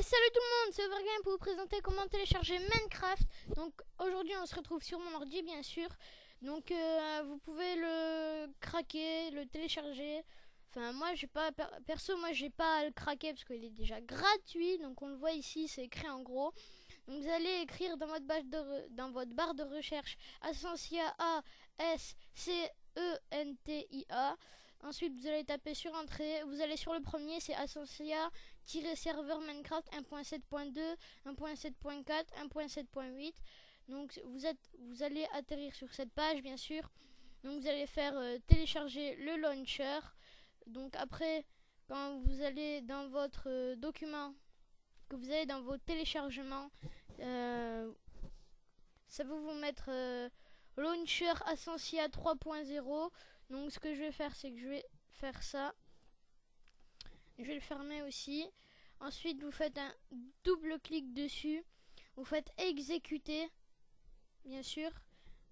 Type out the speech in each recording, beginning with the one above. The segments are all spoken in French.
Salut tout le monde, c'est Overgame pour vous présenter comment télécharger Minecraft. Donc aujourd'hui on se retrouve sur mon ordi bien sûr. Donc vous pouvez le craquer, le télécharger. Enfin moi j'ai pas, perso moi j'ai pas à le craquer parce qu'il est déjà gratuit. Donc on le voit ici, c'est écrit en gros. Donc vous allez écrire dans votre barre de recherche Ascensia A-S-C-E-N-T-I-A. Ensuite vous allez taper sur entrée, vous allez sur le premier, c'est Ascensia-serveur Minecraft 1.7.2, 1.7.4, 1.7.8. Donc vous allez atterrir sur cette page bien sûr. Donc vous allez faire télécharger le launcher. Donc après, quand vous allez dans votre document, que vous allez dans vos téléchargements, ça va vous mettre launcher Ascensia 3.0. Donc ce que je vais faire, c'est que je vais faire ça. Je vais le fermer aussi. Ensuite, vous faites un double clic dessus. Vous faites exécuter. Bien sûr,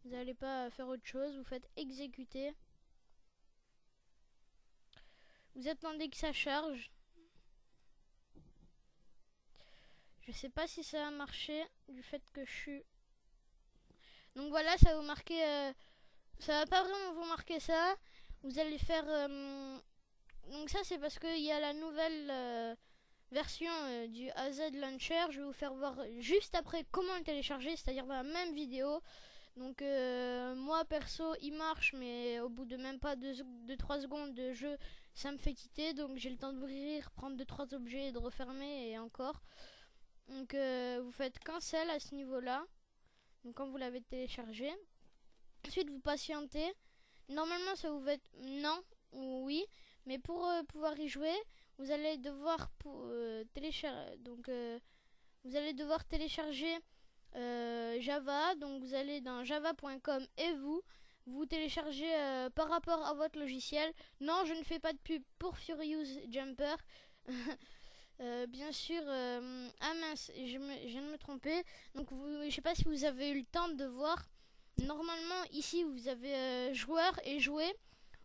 vous n'allez pas faire autre chose. Vous faites exécuter. Vous attendez que ça charge. Je sais pas si ça va marcher du fait que je suis... Donc voilà, ça va vous marquer... ça va pas vraiment vous marquer ça. Vous allez faire... Donc ça c'est parce qu'il y a la nouvelle version du AZ Launcher. Je vais vous faire voir juste après comment le télécharger, c'est-à-dire dans la même vidéo. Donc moi perso il marche, mais au bout de même pas 2-3 secondes de jeu ça me fait quitter. Donc j'ai le temps d'ouvrir, prendre 2-3 objets et de refermer et encore. Donc vous faites cancel à ce niveau là. Donc quand vous l'avez téléchargé, ensuite vous patientez. Normalement ça vous va être non ou oui, mais pour pouvoir y jouer vous allez devoir télécharger. Donc vous allez devoir télécharger Java. Donc vous allez dans java.com et vous téléchargez par rapport à votre logiciel. Non, je ne fais pas de pub pour Furious Jumper. Bien sûr, ah mince, je viens de me tromper. Donc je sais pas si vous avez eu le temps de voir. Normalement ici vous avez joueur et jouer,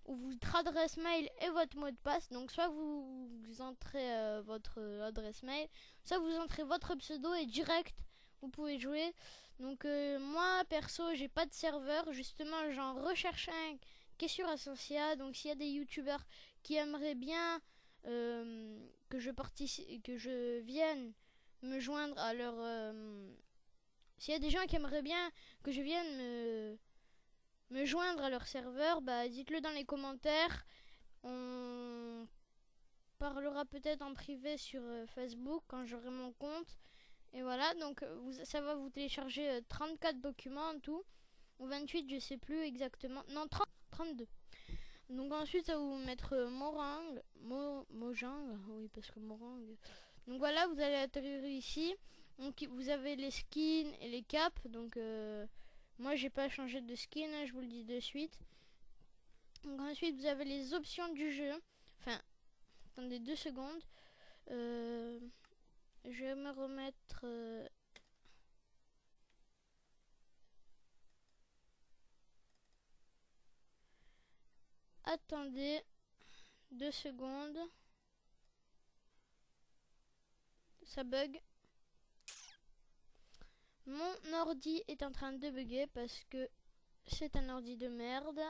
ou votre adresse mail et votre mot de passe. Donc soit vous entrez votre adresse mail, soit vous entrez votre pseudo et direct vous pouvez jouer. Donc moi perso j'ai pas de serveur, justement j'en recherche un qui est sur Ascensia. Donc s'il y a des youtubeurs qui aimeraient bien que je vienne me joindre à leur s'il y a des gens qui aimeraient bien que je vienne me joindre à leur serveur, bah dites-le dans les commentaires. On parlera peut-être en privé sur Facebook quand j'aurai mon compte. Et voilà, donc ça va vous télécharger 34 documents en tout, ou 28, je sais plus exactement. Non, 32. Donc ensuite ça va vous mettre Mojang, oui parce que Mojang. Donc voilà, vous allez atterrir ici. Donc vous avez les skins et les caps. Donc moi j'ai pas changé de skin, hein, je vous le dis de suite. Donc ensuite vous avez les options du jeu. Enfin, attendez 2 secondes. Je vais me remettre... Attendez 2 secondes. Ça bug. Mon ordi est en train de bugger parce que c'est un ordi de merde.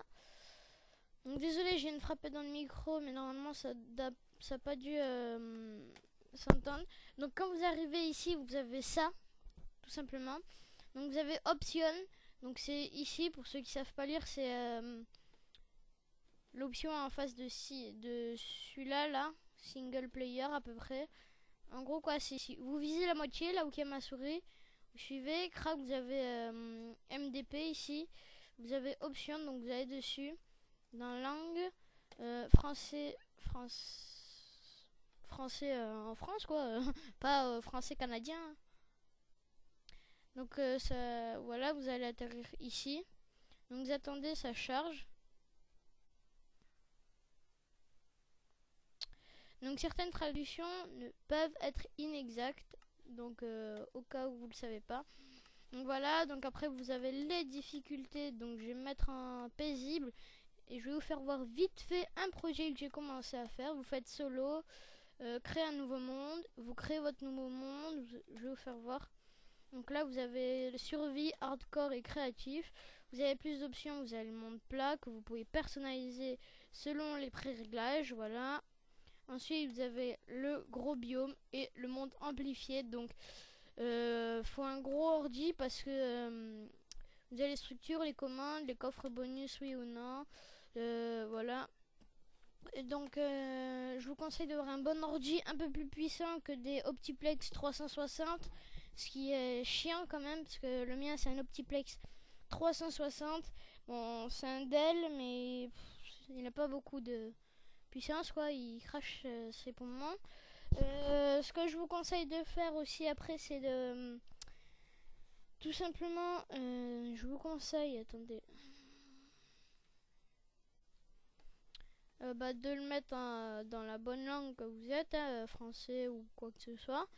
Donc désolé, j'ai une frappée dans le micro, mais normalement ça n'a pas dû s'entendre. Donc quand vous arrivez ici, vous avez ça, tout simplement. Donc vous avez option. Donc c'est ici, pour ceux qui savent pas lire, c'est l'option en face de celui-là, là, single player à peu près. En gros quoi, c'est ici. Vous visez la moitié, là où il y a ma souris. Vous suivez, crac, vous avez MDP ici. Vous avez option, donc vous allez dessus. Dans langue, français en France quoi, pas français canadien. Donc ça, voilà, vous allez atterrir ici. Donc vous attendez, ça charge. Donc certaines traductions peuvent être inexactes, donc au cas où vous le savez pas. Donc voilà, donc après vous avez les difficultés. Donc je vais me mettre en paisible et je vais vous faire voir vite fait un projet que j'ai commencé à faire. Vous faites solo, créer un nouveau monde. Vous créez votre nouveau monde, je vais vous faire voir. Donc là vous avez le survie, hardcore et créatif. Vous avez plus d'options, vous avez le monde plat que vous pouvez personnaliser selon les pré-réglages, voilà. Ensuite vous avez le gros biome et le monde amplifié. Donc faut un gros ordi parce que vous avez les structures, les commandes, les coffres bonus, oui ou non. Voilà. Et donc je vous conseille d'avoir un bon ordi un peu plus puissant que des Optiplex 360. Ce qui est chiant quand même parce que le mien c'est un Optiplex 360. Bon, c'est un Dell mais il n'a pas beaucoup de puissance quoi, il crache ses poumons. Ce que je vous conseille de faire aussi après c'est de tout simplement je vous conseille, attendez, de le mettre dans la bonne langue que vous êtes, français ou quoi que ce soit.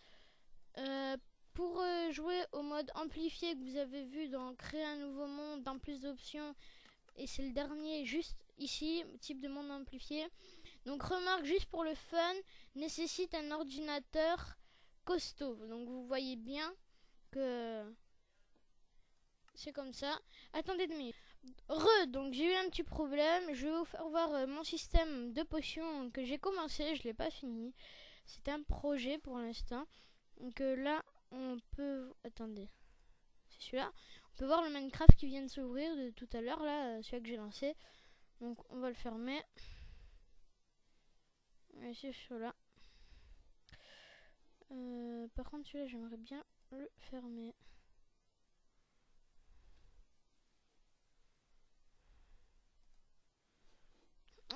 Pour jouer au mode amplifié que vous avez vu dans créer un nouveau monde, dans plus d'options, et c'est le dernier juste ici, type de monde amplifié. Donc remarque, juste pour le fun, nécessite un ordinateur costaud. Donc vous voyez bien que c'est comme ça. Attendez 2 minutes. Donc j'ai eu un petit problème. Je vais vous faire voir mon système de potions que j'ai commencé. Je l'ai pas fini. C'est un projet pour l'instant. Donc là, on peut... Attendez. C'est celui-là. On peut voir le Minecraft qui vient de s'ouvrir de tout à l'heure. Là, celui que j'ai lancé. Donc on va le fermer. Et c'est celui-là. Par contre, celui-là, j'aimerais bien le fermer.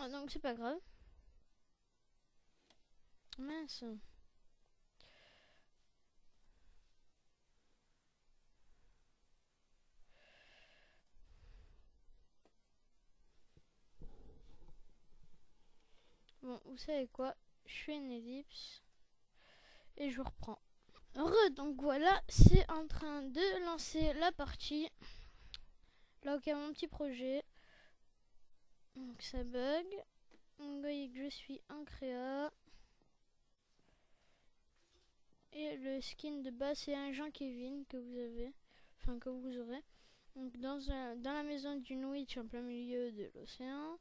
Ah, donc c'est pas grave. Mince. Bon, vous savez quoi? Je fais une ellipse. Et je reprends. Donc voilà, c'est en train de lancer la partie. Là, ok, mon petit projet. Donc ça bug. Vous voyez que je suis en créa. Et le skin de base, c'est un Jean Kevin que vous avez. Enfin, que vous aurez. Donc dans la maison d'une witch en plein milieu de l'océan.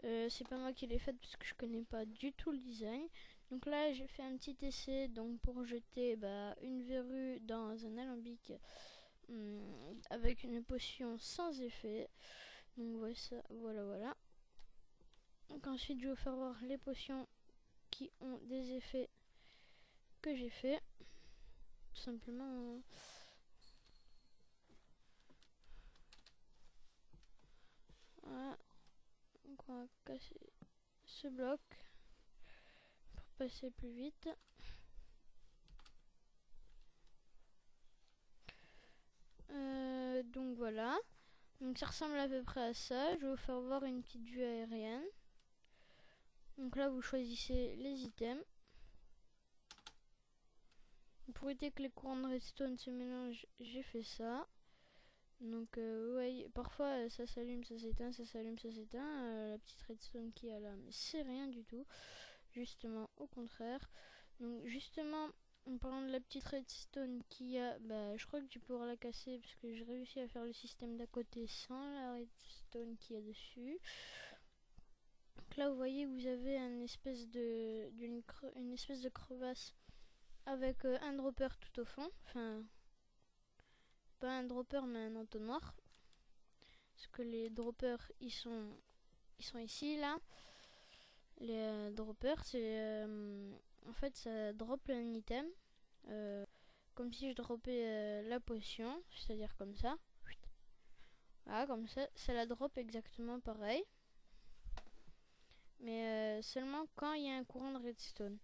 C'est pas moi qui l'ai faite parce que je connais pas du tout le design. Donc là j'ai fait un petit essai donc pour jeter une verrue dans un alambic avec une potion sans effet. Donc voilà ça, voilà. Donc ensuite je vais vous faire voir les potions qui ont des effets que j'ai fait. Tout simplement. Voilà. Donc on va casser ce bloc pour passer plus vite. Donc voilà. Donc ça ressemble à peu près à ça. Je vais vous faire voir une petite vue aérienne. Donc là vous choisissez les items. Pour éviter que les courants de redstone se mélangent, j'ai fait ça. Donc ouais, parfois ça s'allume, ça s'éteint, ça s'allume, ça s'éteint. La petite redstone qu'il y a là, mais c'est rien du tout. Justement, au contraire. Donc justement, en parlant de la petite redstone qu'il y a, je crois que tu pourras la casser parce que j'ai réussi à faire le système d'à côté sans la redstone qu'il y a dessus. Donc là, vous voyez, vous avez une espèce de crevasse avec un dropper tout au fond. Enfin, pas un dropper mais un entonnoir. Parce que les droppers, ils sont ici, là. Les droppers, c'est... en fait, ça drop un item. Comme si je droppais la potion. C'est-à-dire comme ça. Voilà, comme ça. Ça la drop exactement pareil. Mais seulement quand il y a un courant de redstone.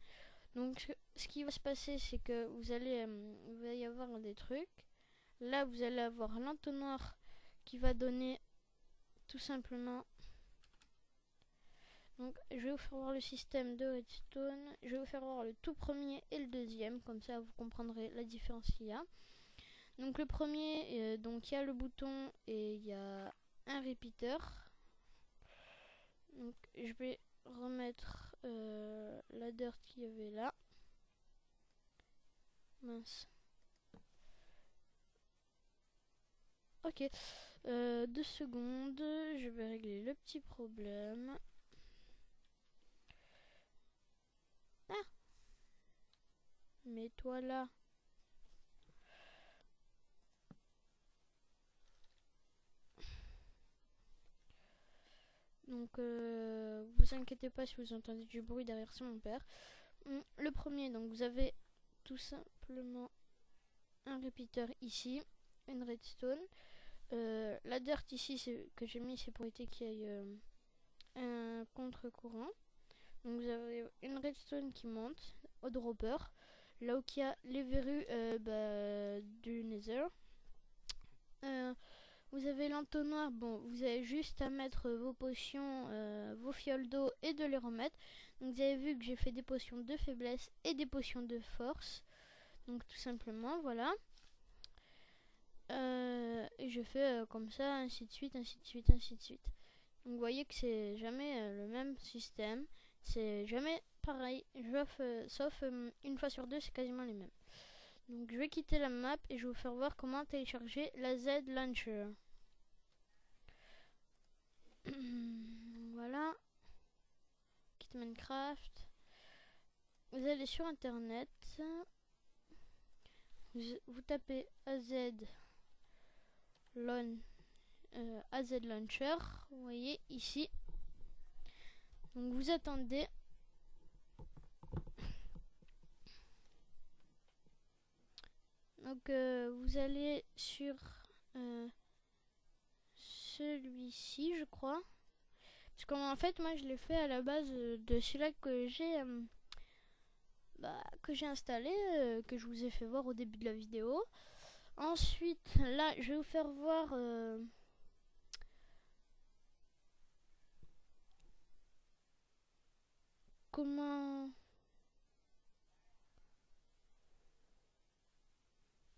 Donc ce qui va se passer, c'est que vous allez... il va y avoir des trucs. Là, vous allez avoir l'entonnoir qui va donner tout simplement... Donc, je vais vous faire voir le système de redstone. Je vais vous faire voir le tout premier et le deuxième. Comme ça, vous comprendrez la différence qu'il y a. Donc, le premier, donc il y a le bouton et il y a un repeater. Donc, je vais remettre la dirt qu'il y avait là. Mince. Ok. 2 secondes. Je vais régler le petit problème. Ah! Mets-toi là. Donc, vous inquiétez pas si vous entendez du bruit derrière, c'est mon père. Le premier, donc vous avez tout simplement un repeater ici, une redstone. La dirt ici que j'ai mis, c'est pour éviter qu'il y ait un contre-courant. Donc vous avez une redstone qui monte au dropper, là où il y a les verrues du nether. Vous avez l'entonnoir, bon, vous avez juste à mettre vos potions, vos fioles d'eau et de les remettre. Donc vous avez vu que j'ai fait des potions de faiblesse et des potions de force. Donc tout simplement, voilà. Et je fais comme ça, ainsi de suite, ainsi de suite, ainsi de suite. Donc vous voyez que c'est jamais le même système. C'est jamais pareil, sauf une fois sur deux, c'est quasiment les mêmes. Donc je vais quitter la map et je vais vous faire voir comment télécharger la Z Launcher. Voilà. Quitte Minecraft. Vous allez sur internet. Vous tapez AZ Launcher. Vous voyez ici. Donc vous attendez. Donc vous allez sur celui-ci, je crois. Parce qu'en fait, moi, je l'ai fait à la base de celui-là que j'ai installé, que je vous ai fait voir au début de la vidéo. Ensuite, là, je vais vous faire voir comment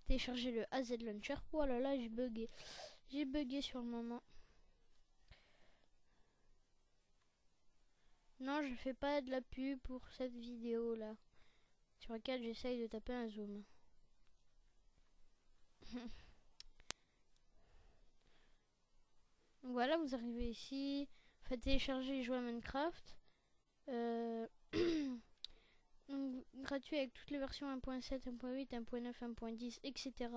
télécharger le AZ Launcher. Oh là là, j'ai bugué. J'ai bugué sur le moment. Non, je fais pas de la pub pour cette vidéo là, sur laquelle j'essaye de taper un zoom. Donc voilà, vous arrivez ici, faites télécharger et jouer à Minecraft. Donc, gratuit avec toutes les versions 1.7, 1.8, 1.9, 1.10, etc.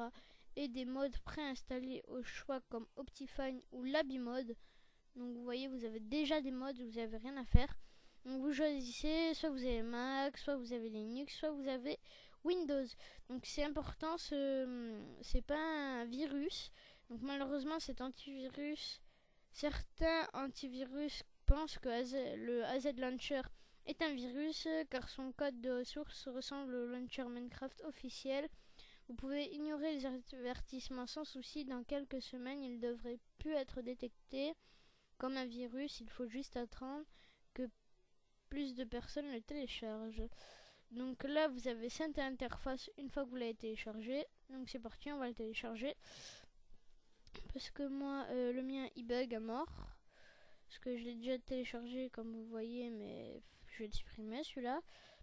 Et des modes préinstallés au choix comme Optifine ou Labimode. Donc vous voyez, vous avez déjà des modes, vous n'avez rien à faire. Donc vous choisissez, soit vous avez Mac, soit vous avez Linux, soit vous avez Windows. Donc c'est important, c'est pas un virus. Donc malheureusement cet antivirus, certains antivirus pensent que le AZ Launcher est un virus car son code de ressources ressemble au launcher Minecraft officiel. Vous pouvez ignorer les avertissements sans souci, dans quelques semaines il devrait plus être détecté comme un virus, il faut juste attendre que plus de personnes le téléchargent. Donc là vous avez cette interface une fois que vous l'avez téléchargé. Donc c'est parti, on va le télécharger. Parce que moi le mien il bug à mort. Parce que je l'ai déjà téléchargé comme vous voyez, mais je vais le supprimer celui-là.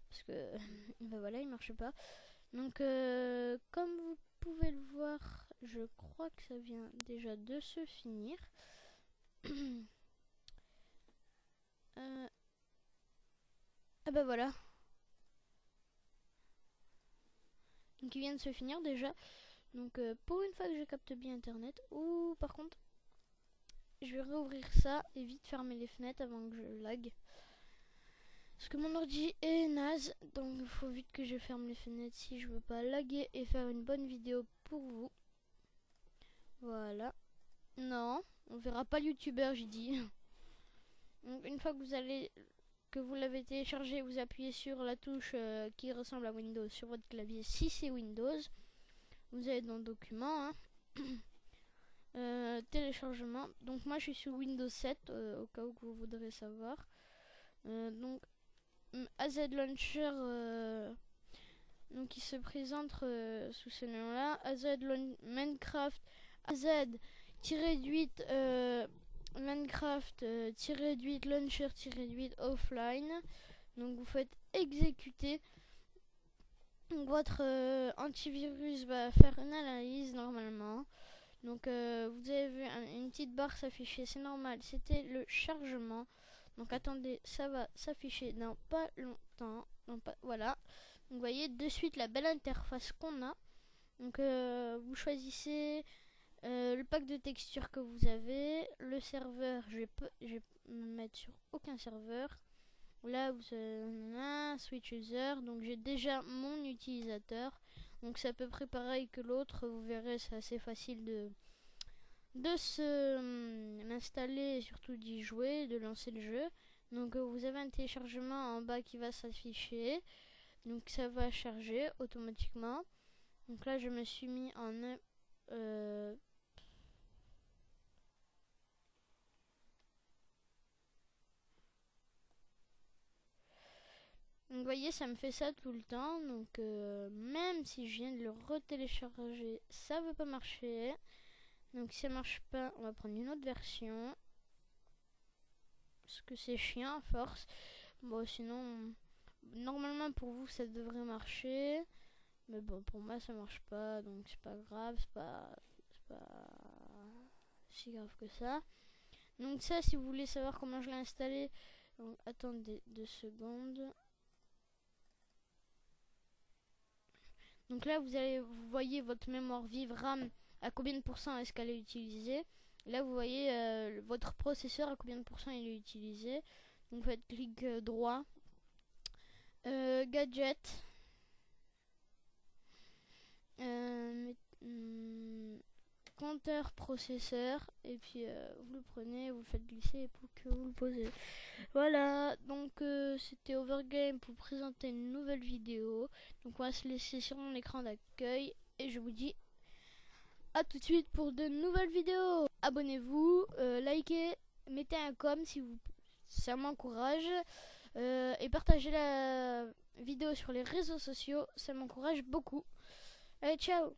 Parce que ben voilà, il marche pas. Donc comme vous pouvez le voir, je crois que ça vient déjà de se finir. Ah bah voilà. Donc il vient de se finir déjà. Donc pour une fois que je capte bien internet. Ou par contre, je vais réouvrir ça et vite fermer les fenêtres avant que je lag. Parce que mon ordi est naze. Donc il faut vite que je ferme les fenêtres si je veux pas laguer et faire une bonne vidéo pour vous. Voilà. Non, on verra pas le youtubeur, j'ai dit. Donc une fois que vous l'avez téléchargé, vous appuyez sur la touche qui ressemble à Windows sur votre clavier si c'est Windows. Vous allez dans Documents, téléchargement. Donc moi je suis sur Windows 7 au cas où vous voudrez savoir. Donc AZ Launcher, donc il se présente sous ce nom-là. Minecraft AZ-8 Minecraft-8 Launcher-8 offline. Donc vous faites exécuter. Donc votre antivirus va faire une analyse normalement. Donc vous avez vu une petite barre s'afficher, c'est normal, c'était le chargement. Donc attendez, ça va s'afficher dans pas longtemps. Voilà. Donc vous voyez de suite la belle interface qu'on a. Donc vous choisissez le pack de textures que vous avez, le serveur, je vais me mettre sur aucun serveur. Là vous avez switch user, donc j'ai déjà mon utilisateur. Donc c'est à peu près pareil que l'autre, vous verrez, c'est assez facile de l'installer et surtout d'y jouer, de lancer le jeu. Donc vous avez un téléchargement en bas qui va s'afficher. Donc ça va charger automatiquement. Donc là je me suis mis en donc vous voyez, ça me fait ça tout le temps. Donc même si je viens de le retélécharger, ça veut pas marcher. Donc si ça marche pas, on va prendre une autre version. Parce que c'est chiant à force. Bon, sinon, normalement pour vous ça devrait marcher. Mais bon, pour moi ça marche pas. Donc c'est pas grave, c'est pas si grave que ça. Donc ça, si vous voulez savoir comment je l'ai installé, donc attendez 2 secondes. Donc là, vous voyez votre mémoire vive RAM à combien de pourcents est-ce qu'elle est utilisée. Là, vous voyez votre processeur à combien de pourcents il est utilisé. Donc, vous faites clic droit, gadget, compteur processeur, et puis vous le prenez, vous le faites glisser pour que vous le posez. Voilà, donc c'était Overgame pour présenter une nouvelle vidéo. Donc on va se laisser sur mon écran d'accueil et je vous dis à tout de suite pour de nouvelles vidéos. Abonnez-vous, likez, mettez un com si vous, ça m'encourage, et partagez la vidéo sur les réseaux sociaux, ça m'encourage beaucoup. Allez, ciao.